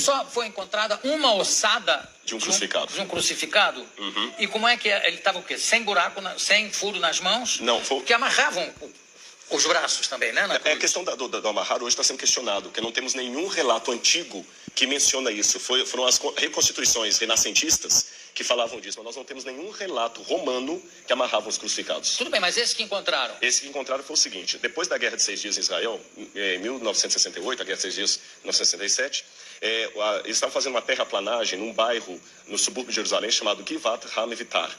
só foi encontrada uma ossada de um crucificado. De um crucificado? Uhum. E como é que ele estava o quê? Sem buraco, sem furo nas mãos? Não, foi... Que amarravam os braços também, né? A questão do amarrar hoje está sendo questionado, porque não temos nenhum relato antigo que menciona isso. Foram as reconstituições renascentistas que falavam disso, mas nós não temos nenhum relato romano que amarrava os crucificados. Tudo bem, mas esse que encontraram? Esse que encontraram foi o seguinte: depois da Guerra de 6 Dias em Israel, em 1968, a Guerra de 6 Dias em 1967, eles estavam fazendo uma terraplanagem num bairro no subúrbio de Jerusalém chamado Givat HaMevitar.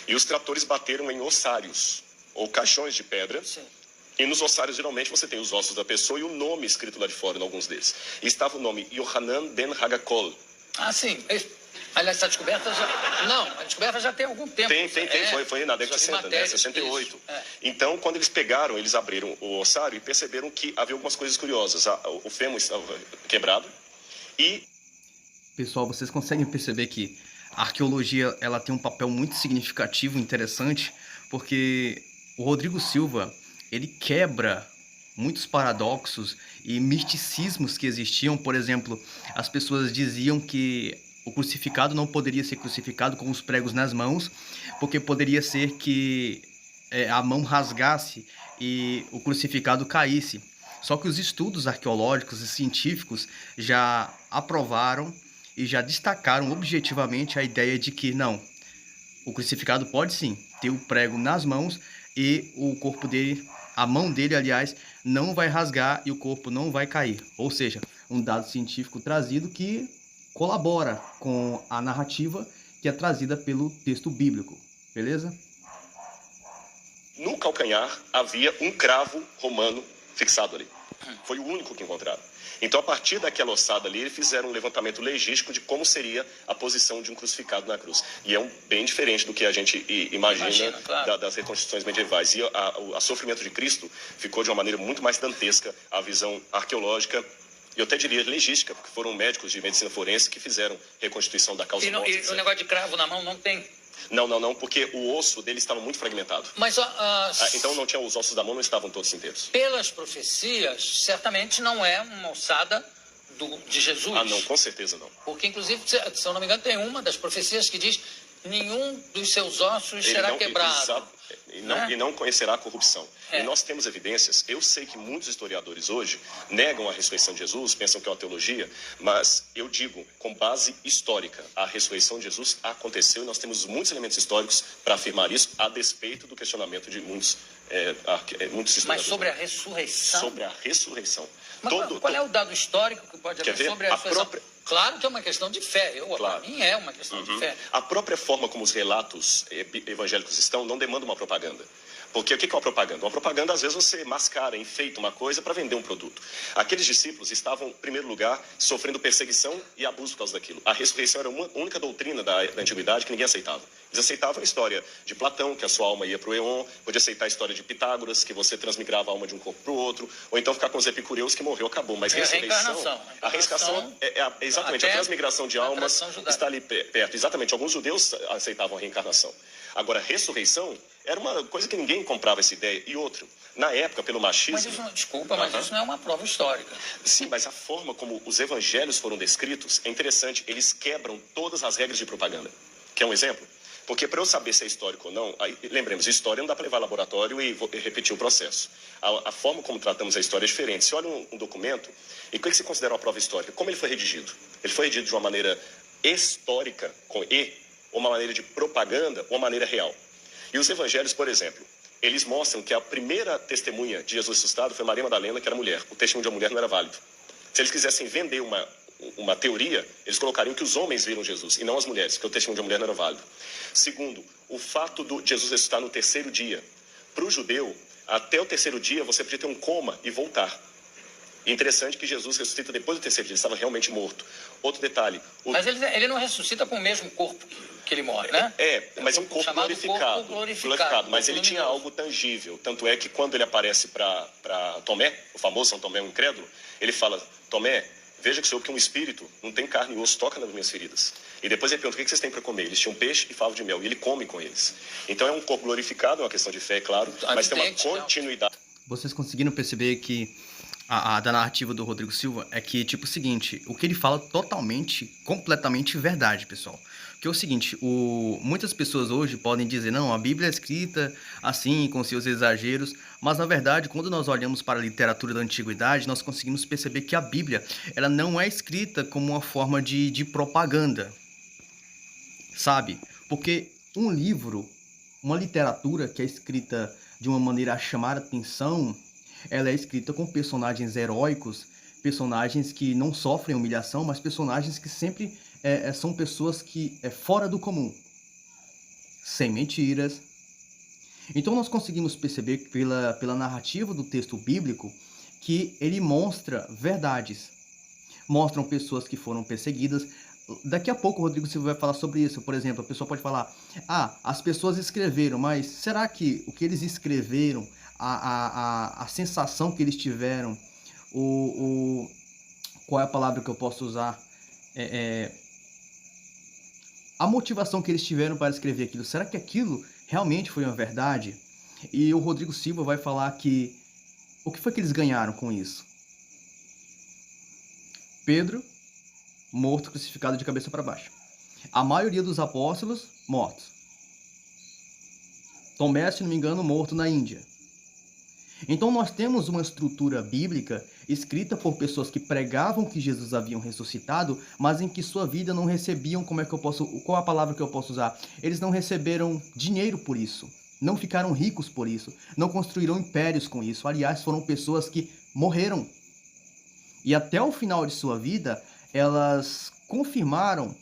E os tratores bateram em ossários, ou caixões de pedra. Sim. E nos ossários, geralmente, você tem os ossos da pessoa e o nome escrito lá de fora, em alguns deles. E estava o nome Yohanan ben Hagakol. Ah, sim. Aliás, essa descoberta já... Não, a descoberta já tem algum tempo. Tem. Foi na década de 60, né? 68. Então, quando eles pegaram, eles abriram o ossário e perceberam que havia algumas coisas curiosas. O fêmur estava quebrado e... Pessoal, vocês conseguem perceber que a arqueologia ela tem um papel muito significativo, interessante, porque o Rodrigo Silva, ele quebra muitos paradoxos e misticismos que existiam. Por exemplo, as pessoas diziam que o crucificado não poderia ser crucificado com os pregos nas mãos, porque poderia ser que a mão rasgasse e o crucificado caísse. Só que os estudos arqueológicos e científicos já aprovaram e já destacaram objetivamente a ideia de que não, o crucificado pode sim ter o prego nas mãos e o corpo dele, a mão dele, aliás, não vai rasgar e o corpo não vai cair. Ou seja, um dado científico trazido que colabora com a narrativa que é trazida pelo texto bíblico. Beleza? No calcanhar havia um cravo romano fixado ali. Foi o único que encontraram. Então, a partir daquela ossada ali, eles fizeram um levantamento legístico de como seria a posição de um crucificado na cruz. E é bem diferente do que a gente imagina claro, das reconstruções medievais. E o sofrimento de Cristo ficou de uma maneira muito mais dantesca, a visão arqueológica, e eu até diria legística, porque foram médicos de medicina forense que fizeram reconstituição da causa morte. E o negócio de cravo na mão não tem? Não, porque o osso dele estava muito fragmentado. Mas, então não tinha, os ossos da mão não estavam todos inteiros. Pelas profecias, certamente não é uma ossada de Jesus. Ah, não, com certeza não. Porque, inclusive, se eu não me engano, tem uma das profecias que diz: nenhum dos seus ossos será quebrado. E não conhecerá a corrupção. E nós temos evidências. Eu sei que muitos historiadores hoje negam a ressurreição de Jesus, pensam que é uma teologia, mas eu digo, com base histórica, a ressurreição de Jesus aconteceu e nós temos muitos elementos históricos para afirmar isso, a despeito do questionamento de muitos historiadores. Mas sobre a ressurreição? Sobre a ressurreição. Mas qual é o dado histórico que pode haver sobre a ressurreição? Claro que é uma questão de fé. Para mim é uma questão de fé. A própria forma como os relatos evangélicos estão não demanda uma propaganda. Porque o que é uma propaganda? Uma propaganda, às vezes, você mascara, enfeita uma coisa para vender um produto. Aqueles discípulos estavam, em primeiro lugar, sofrendo perseguição e abuso por causa daquilo. A ressurreição era uma única doutrina da antiguidade que ninguém aceitava. Eles aceitavam a história de Platão, que a sua alma ia para o Éon, podia aceitar a história de Pitágoras, que você transmigrava a alma de um corpo para o outro, ou então ficar com os epicureus, que morreu, acabou. Mas ressurreição... A reencarnação exatamente, a transmigração de almas está ali perto. Exatamente, alguns judeus aceitavam a reencarnação. Agora, ressurreição era uma coisa que ninguém comprava essa ideia. E outro, na época, pelo machismo... Mas isso, desculpa, mas isso não é uma prova histórica. Sim, mas a forma como os evangelhos foram descritos é interessante. Eles quebram todas as regras de propaganda. Quer um exemplo? Porque para eu saber se é histórico ou não, lembremos, história não dá para levar ao laboratório e repetir o processo. A forma como tratamos a história é diferente. Você olha um documento, e o que você considera uma prova histórica? Como ele foi redigido? Ele foi redigido de uma maneira histórica, com E, ou uma maneira de propaganda, ou uma maneira real. E os evangelhos, por exemplo, eles mostram que a primeira testemunha de Jesus ressuscitado foi Maria Madalena, que era mulher. O testemunho de uma mulher não era válido. Se eles quisessem vender uma teoria, eles colocariam que os homens viram Jesus, e não as mulheres, porque o testemunho de uma mulher não era válido. Segundo, o fato de Jesus ressuscitar no terceiro dia. Para o judeu, até o terceiro dia, você podia ter um coma e voltar. E interessante que Jesus ressuscita depois do terceiro dia, ele estava realmente morto. Outro detalhe... Mas ele não ressuscita com o mesmo corpo que ele morre, né? Mas é um corpo glorificado. Mas ele tinha algo tangível. Tanto é que quando ele aparece para Tomé, o famoso São Tomé, um incrédulo, ele fala: Tomé, veja que sou eu, que um espírito não tem carne e osso, toca nas minhas feridas. E depois ele pergunta: o que vocês têm para comer? Eles tinham peixe e favo de mel, e ele come com eles. Então é um corpo glorificado, é uma questão de fé, é claro, mas tem uma continuidade. Vocês conseguiram perceber que da narrativa do Rodrigo Silva é que, tipo, o seguinte, o que ele fala totalmente, completamente verdade, pessoal. Que é o seguinte, muitas pessoas hoje podem dizer, não, a Bíblia é escrita assim, com seus exageros, mas na verdade, quando nós olhamos para a literatura da antiguidade, nós conseguimos perceber que a Bíblia, ela não é escrita como uma forma de propaganda, sabe? Porque um livro, uma literatura que é escrita de uma maneira a chamar a atenção, ela é escrita com personagens heróicos, personagens que não sofrem humilhação, mas personagens que sempre são pessoas que fora do comum, sem mentiras. Então nós conseguimos perceber pela narrativa do texto bíblico que ele mostra verdades, mostram pessoas que foram perseguidas. Daqui a pouco o Rodrigo Silva vai falar sobre isso. Por exemplo, a pessoa pode falar, as pessoas escreveram, mas será que o que eles escreveram, a sensação que eles tiveram, qual é a palavra que eu posso usar? A motivação que eles tiveram para escrever aquilo, será que aquilo realmente foi uma verdade? E o Rodrigo Silva vai falar que o que foi que eles ganharam com isso? Pedro, morto, crucificado de cabeça para baixo. A maioria dos apóstolos, mortos. Tomé, se não me engano, morto na Índia. Então nós temos uma estrutura bíblica escrita por pessoas que pregavam que Jesus havia ressuscitado, mas em que sua vida não recebiam, qual a palavra que eu posso usar? Eles não receberam dinheiro por isso, não ficaram ricos por isso, não construíram impérios com isso. Aliás, foram pessoas que morreram. E até o final de sua vida, elas confirmaram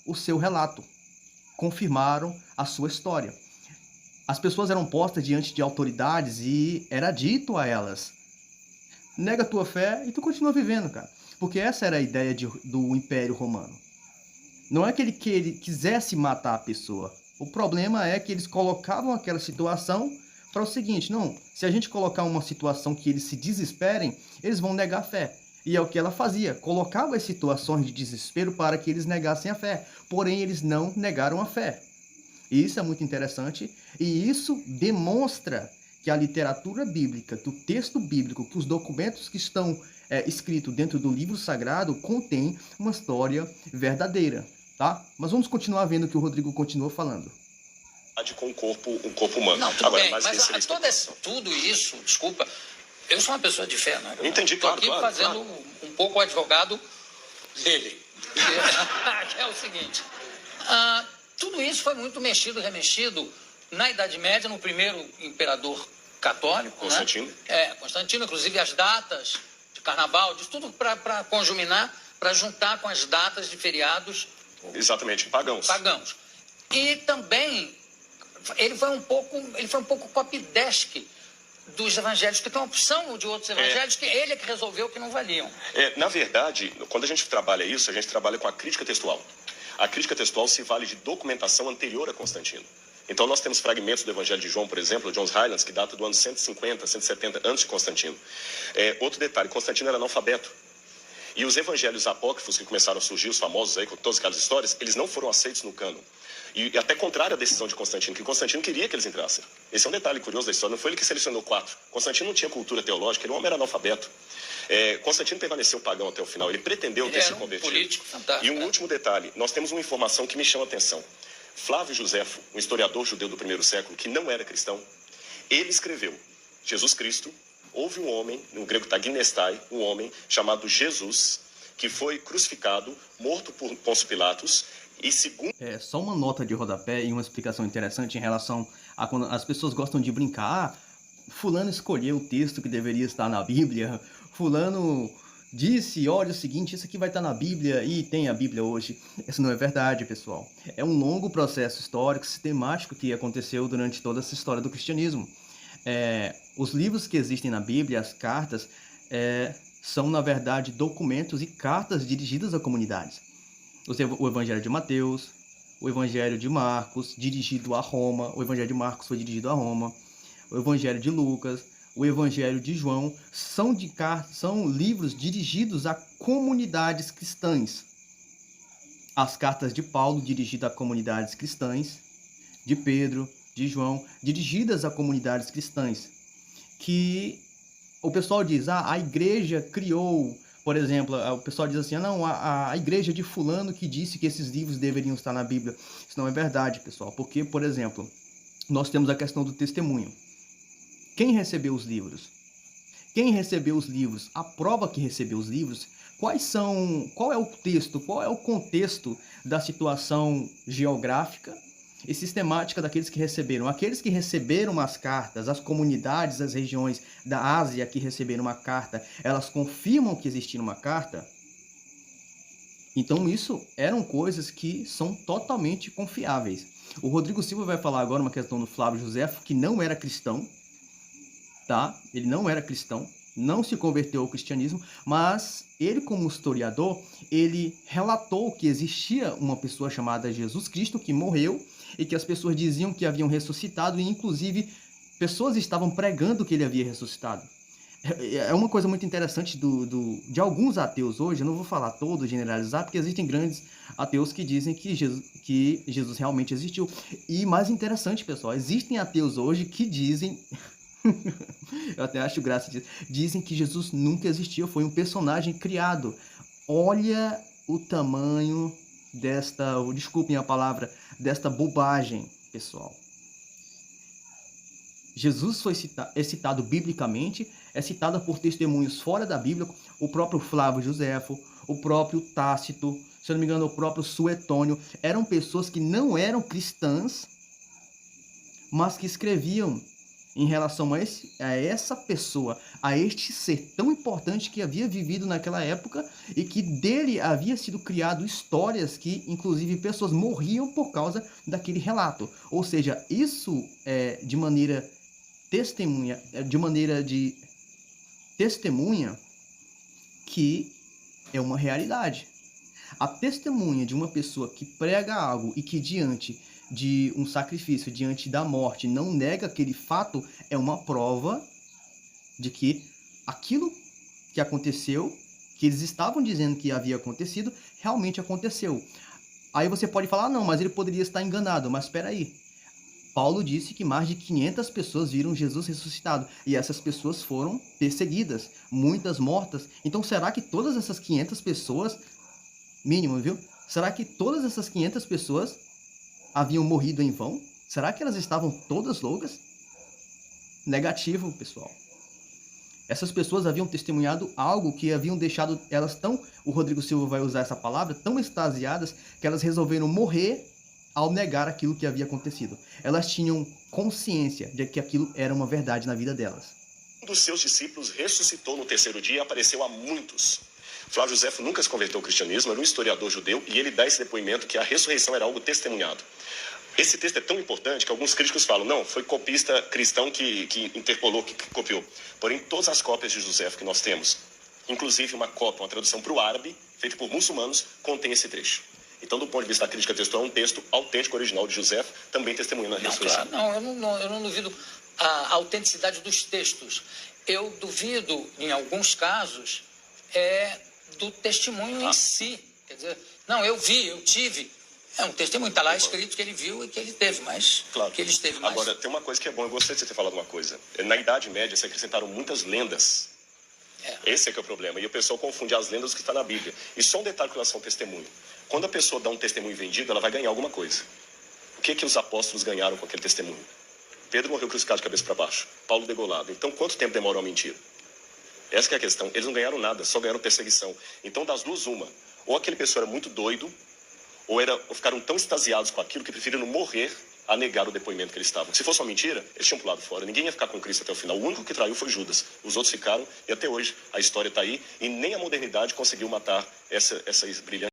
o seu relato, confirmaram a sua história. As pessoas eram postas diante de autoridades e era dito a elas, nega a tua fé e tu continua vivendo, cara. Porque essa era a ideia do Império Romano. Não é que ele quisesse matar a pessoa. O problema é que eles colocavam aquela situação para o seguinte, não, se a gente colocar uma situação que eles se desesperem, eles vão negar a fé. E é o que ela fazia, colocava as situações de desespero para que eles negassem a fé. Porém, eles não negaram a fé. E isso é muito interessante, e isso demonstra que a literatura bíblica, que o texto bíblico, que os documentos que estão escritos dentro do livro sagrado contém uma história verdadeira, tá? Mas vamos continuar vendo o que o Rodrigo continua falando. Com um corpo humano. Não, tudo bem, mas tudo isso, desculpa, eu sou uma pessoa de fé, né? Entendi, claro, Estou aqui fazendo um pouco o advogado dele, que é o seguinte... tudo isso foi muito mexido, remexido na Idade Média, no primeiro imperador católico, Constantino. Né? Constantino, inclusive as datas de carnaval, de tudo para conjuminar, para juntar com as datas de feriados. Exatamente, pagãos. E também ele foi um pouco copydesk dos evangelhos, que tem uma opção de outros evangelhos que ele é que resolveu que não valiam. Na verdade, quando a gente trabalha isso, a gente trabalha com a crítica textual. A crítica textual se vale de documentação anterior a Constantino. Então nós temos fragmentos do Evangelho de João, por exemplo, John's Highlands, que data do ano 150, 170 antes de Constantino. Outro detalhe, Constantino era analfabeto. E os evangelhos apócrifos que começaram a surgir, os famosos aí, com todas aquelas histórias, eles não foram aceitos no cânon. E até contrário à decisão de Constantino, que Constantino queria que eles entrassem. Esse é um detalhe curioso da história, não foi ele que selecionou 4. Constantino não tinha cultura teológica, ele é um homem analfabeto. Constantino permaneceu pagão até o final, ele pretendeu ter se convertido. Político fantástico. E um último detalhe, nós temos uma informação que me chama a atenção. Flávio Josefo, um historiador judeu do primeiro século, que não era cristão, ele escreveu, Jesus Cristo, houve um homem, no grego está Ginestai, um homem chamado Jesus, que foi crucificado, morto por Pôncio Pilatos, e segundo... Só uma nota de rodapé e uma explicação interessante em relação a quando as pessoas gostam de brincar, fulano escolheu o texto que deveria estar na Bíblia, fulano disse, olha o seguinte, isso aqui vai estar na Bíblia e tem a Bíblia hoje. Isso não é verdade, pessoal. É um longo processo histórico, sistemático que aconteceu durante toda essa história do cristianismo. Os livros que existem na Bíblia, as cartas, são, na verdade, documentos e cartas dirigidas a comunidades. O Evangelho de Mateus, o Evangelho de Marcos, dirigido a Roma. O Evangelho de Marcos foi dirigido a Roma. O Evangelho de Lucas, o Evangelho de João, são livros dirigidos a comunidades cristãs. As cartas de Paulo, dirigidas a comunidades cristãs, de Pedro, de João, dirigidas a comunidades cristãs. Que o pessoal diz, a igreja criou, por exemplo, o pessoal diz assim, não, a igreja de fulano que disse que esses livros deveriam estar na Bíblia. Isso não é verdade, pessoal, porque, por exemplo, nós temos a questão do testemunho. Quem recebeu os livros? Quem recebeu os livros? A prova que recebeu os livros? Qual é o texto, qual é o contexto da situação geográfica e sistemática daqueles que receberam? Aqueles que receberam as cartas, as comunidades, as regiões da Ásia que receberam uma carta, elas confirmam que existia uma carta? Então isso eram coisas que são totalmente confiáveis. O Rodrigo Silva vai falar agora uma questão do Flávio Josefo, que não era cristão, tá? Ele não era cristão, não se converteu ao cristianismo, mas ele, como historiador, ele relatou que existia uma pessoa chamada Jesus Cristo que morreu e que as pessoas diziam que haviam ressuscitado e, inclusive, pessoas estavam pregando que ele havia ressuscitado. É uma coisa muito interessante de alguns ateus hoje, eu não vou falar todos, generalizar, porque existem grandes ateus que dizem que Jesus realmente existiu. E mais interessante, pessoal, existem ateus hoje que dizem... eu até acho graça disso. Dizem que Jesus nunca existiu, foi um personagem criado. Olha o tamanho desculpem a palavra, desta bobagem, pessoal. Jesus é citado biblicamente, é citado por testemunhos fora da Bíblia, o próprio Flávio Josefo, o próprio Tácito, se eu não me engano, o próprio Suetônio. Eram pessoas que não eram cristãs, mas que escreviam em relação a essa pessoa, a este ser tão importante que havia vivido naquela época e que dele havia sido criado histórias que, inclusive, pessoas morriam por causa daquele relato. Ou seja, isso é de maneira de testemunha que é uma realidade. A testemunha de uma pessoa que prega algo e que diante de um sacrifício, diante da morte, não nega aquele fato, é uma prova de que aquilo que aconteceu, que eles estavam dizendo que havia acontecido, realmente aconteceu. Aí você pode falar, não, mas ele poderia estar enganado, mas espera aí. Paulo disse que mais de 500 pessoas viram Jesus ressuscitado, e essas pessoas foram perseguidas, muitas mortas. Então será que todas essas 500 pessoas, mínimo, viu? Será que todas essas 500 pessoas haviam morrido em vão? Será que elas estavam todas loucas? Negativo, pessoal. Essas pessoas haviam testemunhado algo que haviam deixado elas tão, o Rodrigo Silva vai usar essa palavra, tão extasiadas, que elas resolveram morrer ao negar aquilo que havia acontecido. Elas tinham consciência de que aquilo era uma verdade na vida delas. Um dos seus discípulos ressuscitou no terceiro dia e apareceu a muitos. Flávio Josefo nunca se converteu ao cristianismo, era um historiador judeu, e ele dá esse depoimento que a ressurreição era algo testemunhado. Esse texto é tão importante que alguns críticos falam, não, foi copista cristão que interpolou, que copiou. Porém, todas as cópias de Josefo que nós temos, inclusive uma cópia, uma tradução para o árabe, feita por muçulmanos, contém esse trecho. Então, do ponto de vista da crítica textual, é um texto autêntico, original de Josefo, também testemunhando a ressurreição. Claro, eu não duvido a autenticidade dos textos. Eu duvido, em alguns casos, do testemunho em si. Quer dizer, não, eu vi, eu tive. É um testemunho, está lá escrito que ele viu e que ele teve, mas... Claro. Que ele esteve mais. Agora, tem uma coisa que é bom, eu gostaria de você ter falado uma coisa. Na Idade Média, se acrescentaram muitas lendas. Esse é que é o problema. E o pessoal confunde as lendas com o que está na Bíblia. E só um detalhe com relação ao testemunho. Quando a pessoa dá um testemunho vendido, ela vai ganhar alguma coisa. O que os apóstolos ganharam com aquele testemunho? Pedro morreu crucificado de cabeça para baixo. Paulo degolado. Então, quanto tempo demora uma mentira? Essa que é a questão. Eles não ganharam nada, só ganharam perseguição. Então, das duas, uma. Ou aquele pessoa era muito doido, ou ficaram tão extasiados com aquilo que preferiram morrer a negar o depoimento que eles estavam. Se fosse uma mentira, eles tinham pulado fora. Ninguém ia ficar com Cristo até o final. O único que traiu foi Judas. Os outros ficaram, e até hoje a história está aí, e nem a modernidade conseguiu matar essa brilhante